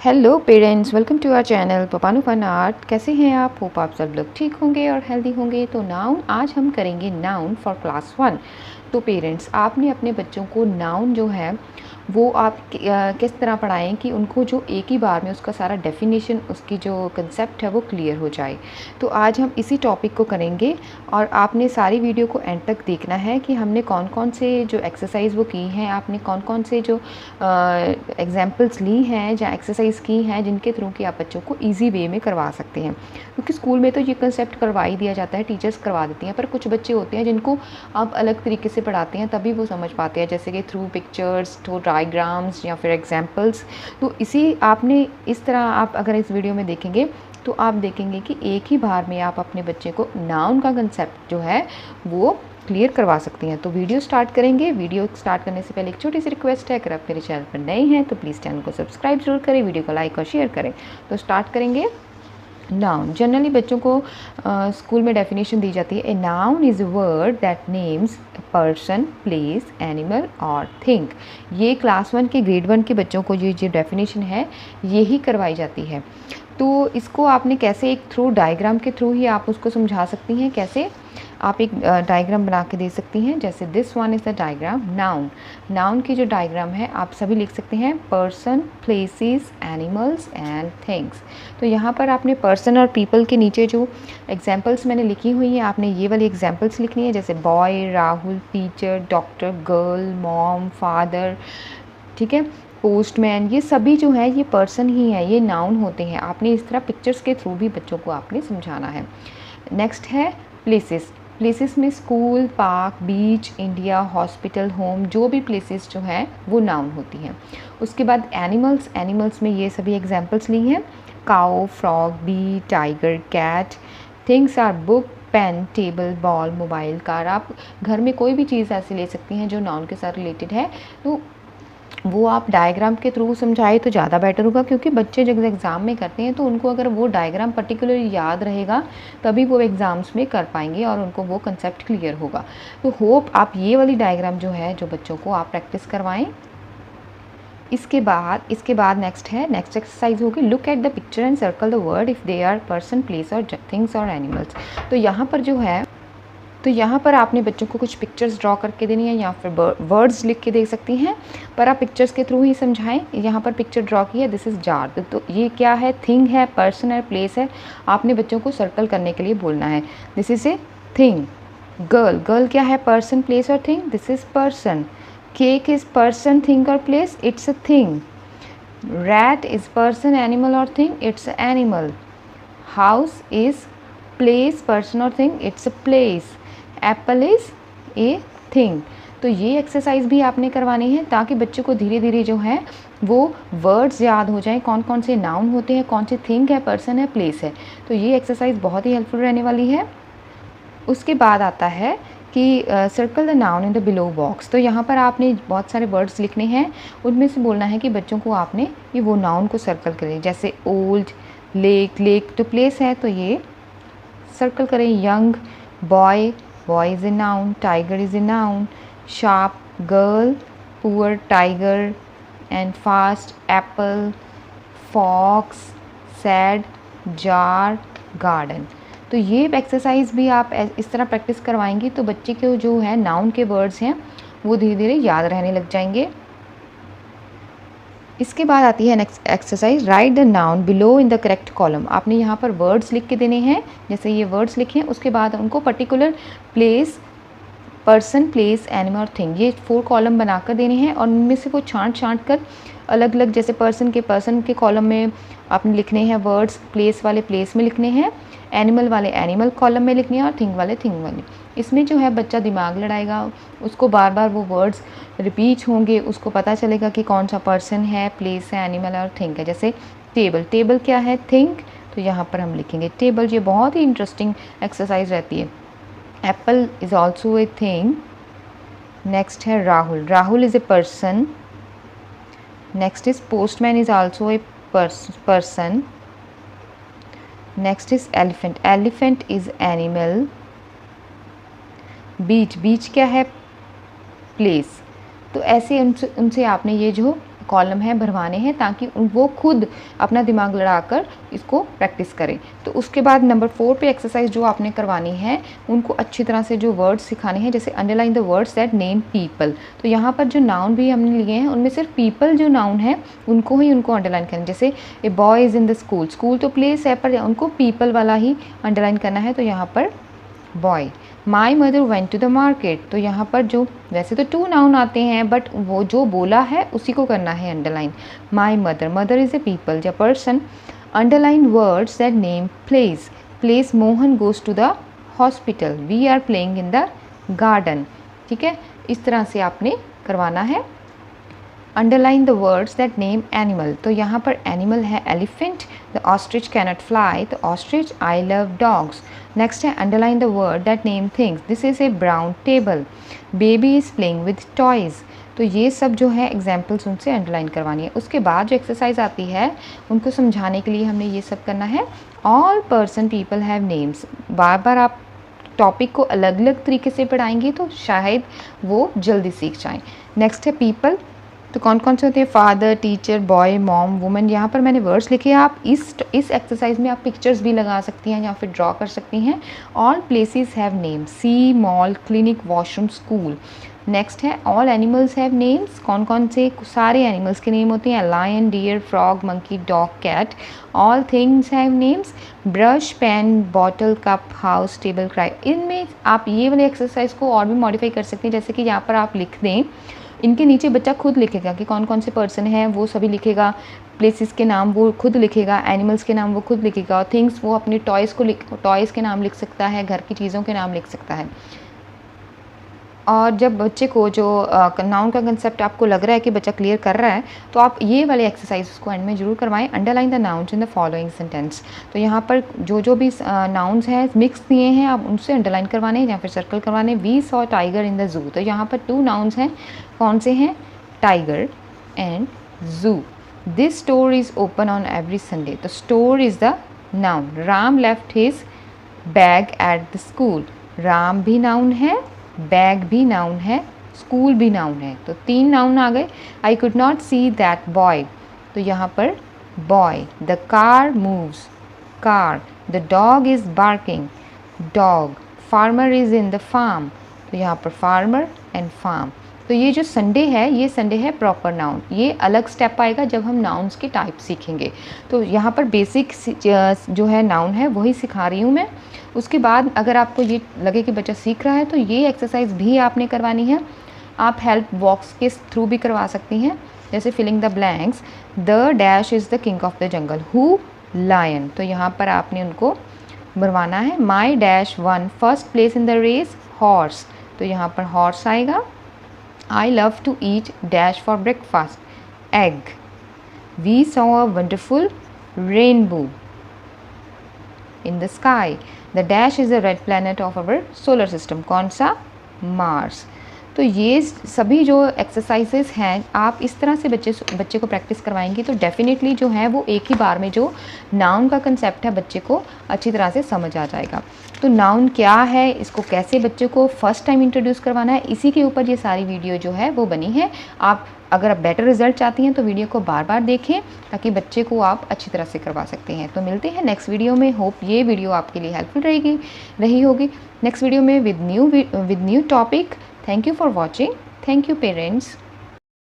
Hello parents, welcome to our channel Papanu fun art. कैसे हैं आप? होप आप सब लोग ठीक होंगे और हेल्दी होंगे। तो नाउन आज हम करेंगे नाउन फॉर क्लास 1। तो पेरेंट्स, आपने अपने बच्चों को नाउन जो है वो आप किस तरह पढ़ाएं कि उनको जो एक ही बार में उसका सारा डेफिनेशन, उसकी जो कंसेप्ट है वो क्लियर हो जाए। तो आज हम इसी टॉपिक को करेंगे और आपने सारी वीडियो को एंड तक देखना है कि हमने कौन कौन से जो एक्सरसाइज वो की हैं, आपने कौन कौन से जो एग्जाम्पल्स ली हैं या एक्सरसाइज की हैं जिनके थ्रू कि आप बच्चों को ईजी वे में करवा सकते हैं। क्योंकि स्कूल में तो ये कंसेप्ट करवा ही दिया जाता है, टीचर्स करवा देती हैं, पर कुछ बच्चे होते हैं जिनको आप अलग तरीके से पढ़ाते हैं तभी वो समझ पाते हैं, जैसे कि थ्रू पिक्चर्स, थ्रू डायग्राम्स या फिर एग्जाम्पल्स। तो इसी आपने इस तरह आप अगर इस वीडियो में देखेंगे तो आप देखेंगे कि एक ही बार में आप अपने बच्चे को नाउन का कंसेप्ट जो है वो क्लियर करवा सकती हैं। तो वीडियो स्टार्ट करेंगे। वीडियो स्टार्ट करने से पहले एक छोटी सी रिक्वेस्ट है, अगर आप मेरे चैनल पर नए हैं तो प्लीज़ चैनल को सब्सक्राइब जरूर करें, वीडियो को लाइक और शेयर करें। तो स्टार्ट करेंगे। नाउन जनरली बच्चों को स्कूल में डेफिनेशन दी जाती है। A noun is a word that names person, place, animal और थिंग। ये क्लास 1 के ग्रेड 1 के बच्चों को ये जो डेफिनेशन है यही करवाई जाती है। तो इसको आपने कैसे, एक थ्रू डायग्राम के थ्रू ही आप उसको समझा सकती हैं। कैसे? आप एक डायग्राम बना के दे सकती हैं। जैसे this one is the diagram noun. Noun की जो डायग्राम है आप सभी लिख सकते हैं, person, places, animals and things. तो यहाँ पर आपने पर्सन और पीपल के नीचे जो एग्जाम्पल्स मैंने लिखी हुई हैं, आपने ये वाली एग्जाम्पल्स लिखनी है, जैसे boy, Rahul, teacher, doctor, girl, mom, father, ठीक है, पोस्टमैन। ये सभी जो है ये पर्सन ही है, ये नाउन होते हैं। आपने इस तरह पिक्चर्स के थ्रू भी बच्चों को आपने समझाना है। नेक्स्ट है प्लेसेस। प्लेसेस में स्कूल, पार्क, बीच, इंडिया, हॉस्पिटल, होम, जो भी प्लेसेस जो हैं वो नाउन होती हैं। उसके बाद एनिमल्स। एनिमल्स में ये सभी एग्जांपल्स ली हैं, cow, frog, bee, tiger, cat. Things are book, pen, table, ball, mobile, car. आप घर में कोई भी चीज़ ऐसी ले सकती हैं जो नाउन के साथ रिलेटेड है, तो वो आप डायग्राम के थ्रू समझाए तो ज़्यादा बेटर होगा। क्योंकि बच्चे जब एग्ज़ाम में करते हैं तो उनको अगर वो डायग्राम पर्टिकुलरली याद रहेगा तभी वो एग्ज़ाम्स में कर पाएंगे और उनको वो कंसेप्ट क्लियर होगा। तो होप आप ये वाली डायग्राम जो है जो बच्चों को आप प्रैक्टिस करवाएं। इसके बाद नेक्स्ट एक्सरसाइज होगी, look at the picture and circle the word if they are person, place और थिंग्स और एनिमल्स। तो यहाँ पर आपने बच्चों को कुछ पिक्चर्स ड्रॉ करके देनी है या फिर वर्ड्स लिख के दे सकती हैं, पर आप पिक्चर्स के थ्रू ही समझाएं। यहाँ पर पिक्चर ड्रॉ की है, दिस इज़ जार। तो ये क्या है? थिंग है, पर्सन है, प्लेस है। आपने बच्चों को सर्कल करने के लिए बोलना है, this is a thing. Girl, girl क्या है? पर्सन, प्लेस और thing, this is person. Cake is person, thing और place, it's a thing. Rat is person, animal और thing, it's a animal. House is place, person और thing, it's a place. Apple is a thing. तो ये exercise भी आपने करवानी है ताकि बच्चों को धीरे धीरे जो है वो वर्ड्स याद हो जाएं, कौन कौन से नाउन होते हैं, कौन से थिंग है, पर्सन है, प्लेस है। तो ये एक्सरसाइज बहुत ही हेल्पफुल रहने वाली है। उसके बाद आता है कि circle the noun in the below box. तो यहाँ पर आपने बहुत सारे वर्ड्स लिखने हैं, उनमें से बोलना है कि बच्चों को आपने ये वो नाउन को सर्कल करें। जैसे ओल्ड, लेक, लेक तो प्लेस है तो ये सर्कल करें। Young, boy, boy is a noun, tiger is a noun, sharp, girl, poor, tiger, and fast, apple, fox, sad, jar, garden। तो ये एक्सरसाइज भी आप इस तरह प्रैक्टिस करवाएंगी तो बच्चे के जो है नाउन के वर्ड्स हैं वो धीरे धीरे याद रहने लग जाएंगे। इसके बाद आती है next exercise, right the noun below in the correct column. आपने यहाँ पर वर्ड्स लिख के देने हैं, जैसे ये वर्ड्स लिखें, उसके बाद उनको particular place, person, place, animal और थिंग, ये 4 कॉलम बनाकर देने हैं और उनमें से वो छांट कर अलग अलग, जैसे पर्सन के कॉलम में आपने लिखने हैं वर्ड्स, प्लेस वाले प्लेस में लिखने हैं, एनिमल वाले एनिमल कॉलम में लिखने हैं और थिंग वाले थिंग वाले। इसमें जो है बच्चा दिमाग लड़ाएगा, उसको बार बार वो वर्ड्स रिपीट होंगे, उसको पता चलेगा कि कौन सा पर्सन है, प्लेस है, एनिमल है और थिंग है। जैसे टेबल, टेबल क्या है? थिंग। तो यहाँ पर हम लिखेंगे टेबल। ये बहुत ही इंटरेस्टिंग एक्सरसाइज रहती है। Apple is also a thing. Next है Rahul, Rahul is a person. Next is postman is also a person. Next is elephant, elephant is animal. Beach, beach क्या है? प्लेस। तो ऐसे उनसे आपने ये जो कॉलम है भरवाने हैं ताकि वो खुद अपना दिमाग लड़ाकर इसको प्रैक्टिस करें। तो उसके बाद नंबर 4 पे एक्सरसाइज जो आपने करवानी है, उनको अच्छी तरह से जो वर्ड्स सिखाने हैं, जैसे underline the words that name people. तो यहाँ पर जो नाउन भी हमने लिए हैं उनमें सिर्फ पीपल जो नाउन है उनको अंडरलाइन करना। जैसे a boy is in the school, school तो प्लेस है पर उनको पीपल वाला ही अंडरलाइन करना है, तो यहाँ पर boy. My mother went to the market, तो यहाँ पर जो वैसे तो 2 नाउन आते हैं बट वो जो बोला है उसी को करना है underline. My mother, mother is a people या person. Underline words that name place, place Mohan goes to the hospital, we are playing in the garden. ठीक है, इस तरह से आपने करवाना है। Underline the words that name animal, तो यहाँ पर एनिमल है elephant, the ostrich cannot fly, the ostrich, I love dogs. Next है underline the word that name things, this is A brown table, baby is playing with toys. तो ये सब जो है एग्जाम्पल्स उनसे अंडरलाइन करवानी है। उसके बाद जो एक्सरसाइज आती है उनको समझाने के लिए हमने ये सब करना है। All person people have names, बार बार आप टॉपिक को अलग अलग तरीके से पढ़ाएंगे तो शायद वो जल्दी सीख जाएं। नेक्स्ट है पीपल, तो कौन कौन से होते हैं, father, teacher, boy, mom, woman. यहाँ पर मैंने वर्ड्स लिखे हैं, आप इस एक्सरसाइज में आप पिक्चर्स भी लगा सकती हैं या फिर ड्रॉ कर सकती हैं। All places have name, sea, mall, clinic, washroom, school. Next है ऑल एनिमल्स हैव नेम्स, कौन कौन से, सारे एनिमल्स के नेम होते हैं, lion, deer, frog, monkey, dog, cat. All things have names, brush, pen, bottle, cup, house, table, cry. इनमें आप ये वाले एक्सरसाइज को और भी मॉडिफाई कर सकते हैं, जैसे कि यहाँ पर आप लिख दें, इनके नीचे बच्चा खुद लिखेगा कि कौन कौन से पर्सन हैं, वो सभी लिखेगा, प्लेसेस के नाम वो खुद लिखेगा, एनिमल्स के नाम वो खुद लिखेगा, और थिंग्स वो अपने टॉयज़ के नाम लिख सकता है, घर की चीज़ों के नाम लिख सकता है। और जब बच्चे को जो नाउन का कंसेप्ट आपको लग रहा है कि बच्चा क्लियर कर रहा है, तो आप ये वाले एक्सरसाइज को एंड में ज़रूर करवाएं। Underline the nouns in the following sentence, तो यहाँ पर जो भी नाउन्स हैं मिक्स दिए हैं, आप उनसे अंडरलाइन करवाने या फिर सर्कल करवाने। We saw tiger in the zoo, तो यहाँ पर 2 नाउन्स हैं, कौन से हैं, tiger and zoo. This store is open on every Sunday, तो store is the noun. Ram left his bag at the school, Ram भी नाउन है, बैग भी नाउन है, स्कूल भी नाउन है, तो 3 नाउन आ गए। I could not see that boy, तो यहाँ पर boy. The car moves, car. The dog is barking, dog. Farmer is in the farm, तो यहाँ पर फार्मर एंड फार्म। तो ये जो संडे है, ये संडे है प्रॉपर नाउन। ये अलग स्टेप आएगा जब हम नाउन्स के टाइप सीखेंगे। तो यहाँ पर बेसिक जो है नाउन है वही सिखा रही हूँ मैं। उसके बाद अगर आपको ये लगे कि बच्चा सीख रहा है तो ये एक्सरसाइज भी आपने करवानी है। आप हेल्प बॉक्स के थ्रू भी करवा सकती हैं, जैसे filling the blanks. The dash is the king of the jungle, who, lion. तो यहाँ पर आपने उनको भरवाना है। My dash won first place in the race, horse. तो यहाँ पर हॉर्स आएगा। I love to eat dash for breakfast, egg. We saw a wonderful rainbow in the sky. The dash is a red planet of our solar system. कौन सा, Mars। तो ये सभी जो एक्सरसाइजेस हैं आप इस तरह से बच्चे को प्रैक्टिस करवाएंगी तो डेफिनेटली जो है वो एक ही बार में जो नाउन का कंसेप्ट है बच्चे को अच्छी तरह से समझ आ जाएगा। तो नाउन क्या है, इसको कैसे बच्चे को फर्स्ट टाइम इंट्रोड्यूस करवाना है, इसी के ऊपर ये सारी वीडियो जो है वो बनी है। आप अगर बेटर रिजल्ट चाहती हैं तो वीडियो को बार बार देखें ताकि बच्चे को आप अच्छी तरह से करवा सकते हैं। तो मिलते हैं नेक्स्ट वीडियो में। होप ये वीडियो आपके लिए हेल्पफुल रही होगी। नेक्स्ट वीडियो में with new topic. Thank you for watching. Thank you, parents.